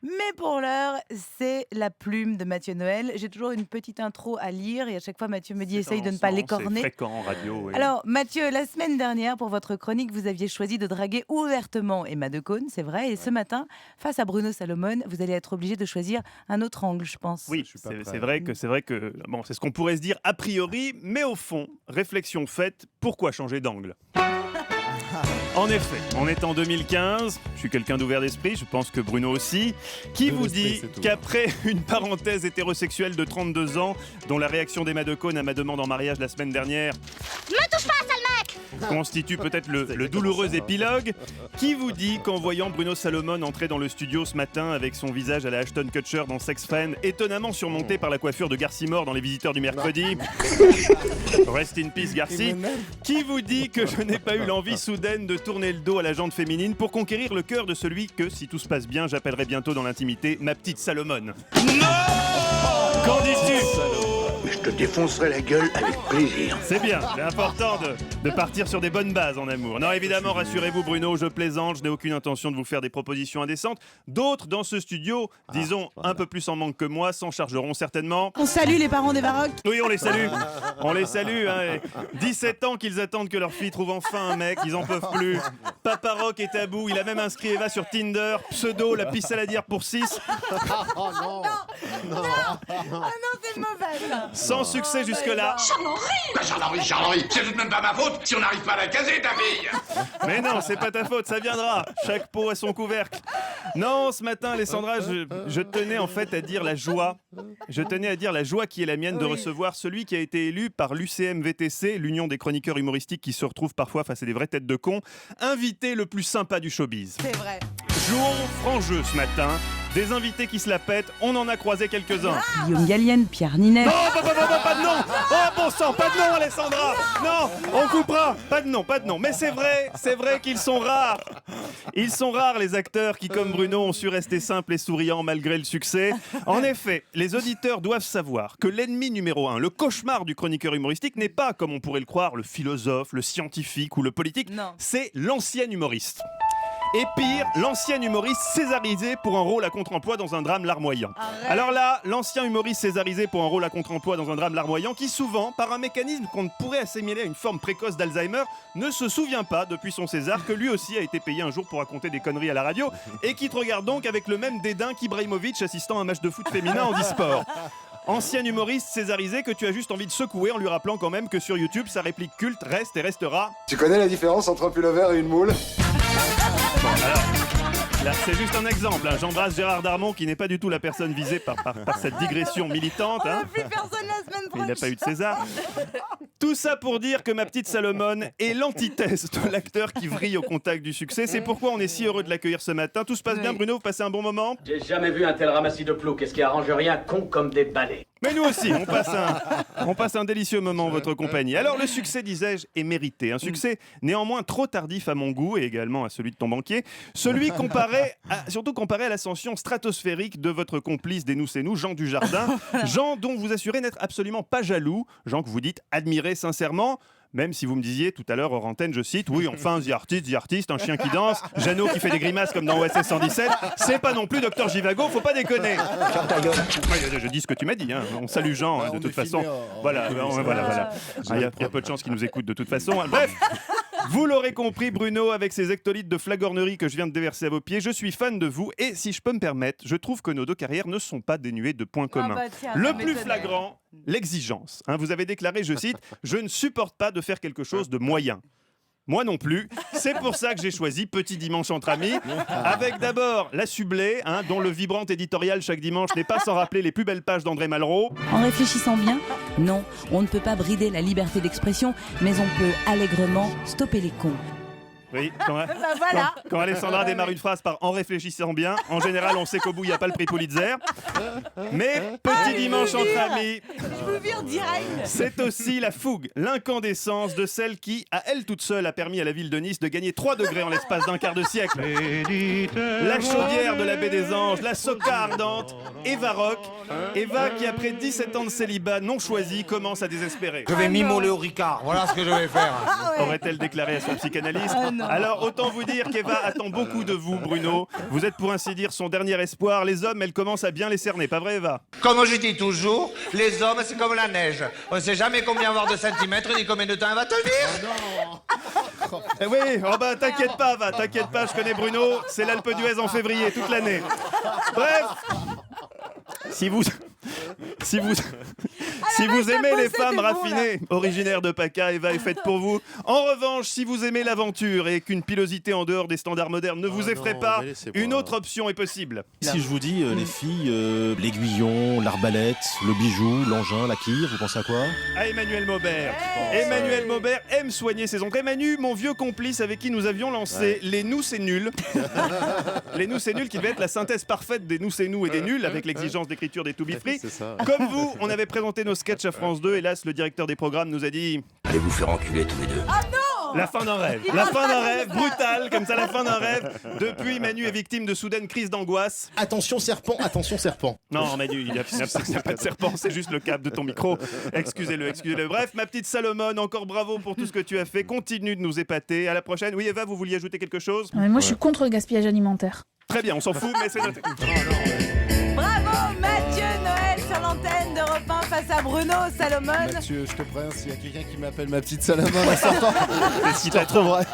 Mais pour l'heure, c'est la plume de Mathieu Noël. J'ai toujours une petite intro à lire et à chaque fois, Mathieu me dit essaye de ne pas C'est l'écorner. fréquent en radio, oui. Alors, Mathieu, la semaine dernière, pour votre chronique, vous aviez choisi de draguer ouvertement Emma Decaune, c'est vrai. Et ce matin, face à Bruno Salomon, vous allez être obligé de choisir un autre angle, je pense. Oui, c'est vrai que bon, c'est ce qu'on pourrait se dire a priori, mais au fond, réflexion faite, pourquoi changer d'angle? En effet, on est en 2015, je suis quelqu'un d'ouvert d'esprit, je pense que Bruno aussi, qui vous dit qu'après une parenthèse hétérosexuelle de 32 ans, dont la réaction d'Emma Decaune à ma demande en mariage la semaine dernière Me touche pas, sale mec! constitue peut-être le douloureux épilogue, qui vous dit qu'en voyant Bruno Salomon entrer dans le studio ce matin avec son visage à la Ashton Kutcher dans Sex Friends, étonnamment surmonté par la coiffure de Garcy Moore dans Les Visiteurs du Mercredi, rest in peace Garcy, qui vous dit que je n'ai pas eu l'envie soudaine de tourner le dos à la jante féminine pour conquérir le cœur de celui que, si tout se passe bien, j'appellerai bientôt dans l'intimité ma petite Salomon. Non! Qu'en dis-tu? Je te défoncerai la gueule avec plaisir. C'est bien, c'est important de partir sur des bonnes bases en amour. Non, évidemment, rassurez-vous Bruno, je plaisante, je n'ai aucune intention de vous faire des propositions indécentes. D'autres dans ce studio, disons un peu plus en manque que moi, s'en chargeront certainement. On salue les parents des Baroques. Oui, on les salue. On les salue. Hein. 17 ans qu'ils attendent que leur fille trouve enfin un mec, ils en peuvent plus. Papa Rock est à bout, il a même inscrit Eva sur Tinder. Pseudo, la pisse saladière pour 6. Oh non, c'est mauvais ça. Sans succès jusque-là. Charles-Henri, c'est tout de même pas ma faute si on n'arrive pas à la caser, ta fille. Mais non, c'est pas ta faute, ça viendra. Chaque pot a son couvercle. Non, ce matin, Alessandra, je tenais en fait à dire la joie. Je tenais à dire la joie qui est la mienne de recevoir celui qui a été élu par l'UCM-VTC, l'Union des chroniqueurs humoristiques qui se retrouvent parfois face à des vraies têtes de cons, invité le plus sympa du showbiz. C'est vrai. Jouons franc jeu ce matin. Des invités qui se la pètent, on en a croisé quelques-uns. Guillaume Gallienne, Pierre Ninet. Non, pas de nom. Oh bon sang, pas de nom Alessandra. Non, on coupera. Pas de nom. Mais c'est vrai qu'ils sont rares. Ils sont rares les acteurs qui, comme Bruno, ont su rester simples et souriants malgré le succès. En effet, les auditeurs doivent savoir que l'ennemi numéro 1, le cauchemar du chroniqueur humoristique, n'est pas, comme on pourrait le croire, le philosophe, le scientifique ou le politique. Non. C'est l'ancien humoriste. Et pire, l'ancien humoriste césarisé pour un rôle à contre-emploi dans un drame larmoyant. Arrête. Alors là, l'ancien humoriste césarisé pour un rôle à contre-emploi dans un drame larmoyant qui souvent, par un mécanisme qu'on pourrait assimiler à une forme précoce d'Alzheimer, ne se souvient pas depuis son César que lui aussi a été payé un jour pour raconter des conneries à la radio et qui te regarde donc avec le même dédain qu'Ibrahimovic assistant à un match de foot féminin en e-sport. Ancien humoriste césarisé que tu as juste envie de secouer en lui rappelant quand même que sur YouTube, sa réplique culte reste et restera. Tu connais la différence entre un pullover et une moule? Bon, alors, là, c'est juste un exemple. Hein. J'embrasse Gérard Darmon qui n'est pas du tout la personne visée par cette digression militante. On Hein. n'a plus personne la semaine Il prochaine. n'a pas eu de César. Tout ça pour dire que ma petite Salomon est l'antithèse de l'acteur qui vrille au contact du succès. C'est pourquoi on est si heureux de l'accueillir ce matin. Tout se passe bien, Bruno? Vous passez un bon moment? J'ai jamais vu un tel ramassis de plots. Qu'est-ce qui arrange rien, con comme des balais. Mais nous aussi, on passe un délicieux moment en votre compagnie. Alors le succès, disais-je, est mérité. Un succès néanmoins trop tardif à mon goût et également à celui de ton banquier. Celui surtout comparé à l'ascension stratosphérique de votre complice des Nous c'est nous, Jean Dujardin. Jean dont vous assurez n'être absolument pas jaloux. Jean que vous dites admirer sincèrement. Même si vous me disiez tout à l'heure hors antenne, je cite, oui, enfin, The Artist, un chien qui danse, Jeannot qui fait des grimaces comme dans OSS 117, c'est pas non plus Docteur Givago, faut pas déconner. Ferme ta gueule. Je dis ce que tu m'as dit, hein. On salue Jean, hein, de toute façon. Voilà. Il y a peu de chances qu'il nous écoute de toute façon. Hein. Bref. Vous l'aurez compris, Bruno, avec ces hectolitres de flagornerie que je viens de déverser à vos pieds, je suis fan de vous et si je peux me permettre, je trouve que nos deux carrières ne sont pas dénuées de points communs. Tiens, Le ça plus m'étonnait. flagrant, l'exigence. Hein, vous avez déclaré, je cite, « Je ne supporte pas de faire quelque chose de moyen ». Moi non plus. C'est pour ça que j'ai choisi Petit Dimanche entre amis, avec d'abord La Sublée, hein, dont le vibrant éditorial chaque dimanche n'est pas sans rappeler les plus belles pages d'André Malraux. En réfléchissant bien, non, on ne peut pas brider la liberté d'expression, mais on peut allègrement stopper les cons. Oui, Voilà. quand Alessandra démarre une phrase par « en réfléchissant bien », en général, on sait qu'au bout, il n'y a pas le prix Pulitzer. Mais Petit Dimanche entre amis, Je vous vire direct. c'est aussi la fougue, l'incandescence de celle qui, à elle toute seule, a permis à la ville de Nice de gagner 3 degrés en l'espace d'un quart de siècle. La chaudière de la baie des Anges, la soca ardente, Eva Rock. Eva qui, après 17 ans de célibat non choisi, commence à désespérer. Je vais m'imoler au Ricard, voilà ce que je vais faire. Aurait-elle déclaré à son psychanalyste. non. Alors, autant vous dire qu'Eva attend beaucoup de vous, Bruno. Vous êtes pour ainsi dire son dernier espoir. Les hommes, elle commence à bien les cerner, pas vrai, Eva? Comme je dis toujours, les hommes, c'est comme la neige. On ne sait jamais combien avoir de centimètres ni combien de temps elle va tenir. Eh oui, oh bah t'inquiète pas, va, t'inquiète pas, je connais Bruno, c'est l'Alpe d'Huez en février, toute l'année. Bref, si vous aimez les femmes raffinées, originaires de PACA, Eva est faite pour vous. En revanche, si vous aimez l'aventure et qu'une pilosité en dehors des standards modernes ne vous effraie pas, une autre option est possible. Si je vous dis les filles, l'aiguillon, l'arbalète, le bijou, l'engin, la quille, vous pensez à quoi? À Emmanuel Maubert. Emmanuel Maubert aime soigner ses oncles. Emmanuel, mon vieux complice avec qui nous avions lancé Les Nous c'est nul. Les Nous c'est nul qui devait être la synthèse parfaite des Nous c'est nous et des nuls avec l'exigence d'écriture des To Be Free. Comme vous, on avait présenté nos sketchs à France 2. Hélas, le directeur des programmes nous a dit: Allez vous faire enculer tous les deux. la fin d'un rêve. La fin d'un rêve, brutale, comme ça, la fin d'un rêve. Depuis, Manu est victime de soudaines crises d'angoisse. Attention serpent, attention serpent. Non, Manu, il n'y a pas de serpent, c'est juste le câble de ton micro. Excusez-le, excusez-le. Bref, ma petite Salomon, encore bravo pour tout ce que tu as fait. Continue de nous épater. À la prochaine. Oui, Eva, vous vouliez ajouter quelque chose? Mais moi, je suis contre le gaspillage alimentaire. Très bien, on s'en fout, mais c'est noté. Bravo Mathieu Noël sur l'antenne d'Europe 1 face à Bruno Salomon. Mathieu, je te préviens, s'il y a quelqu'un qui m'appelle ma petite Salomon en sortant, C'est ce qui t'a trop vrai.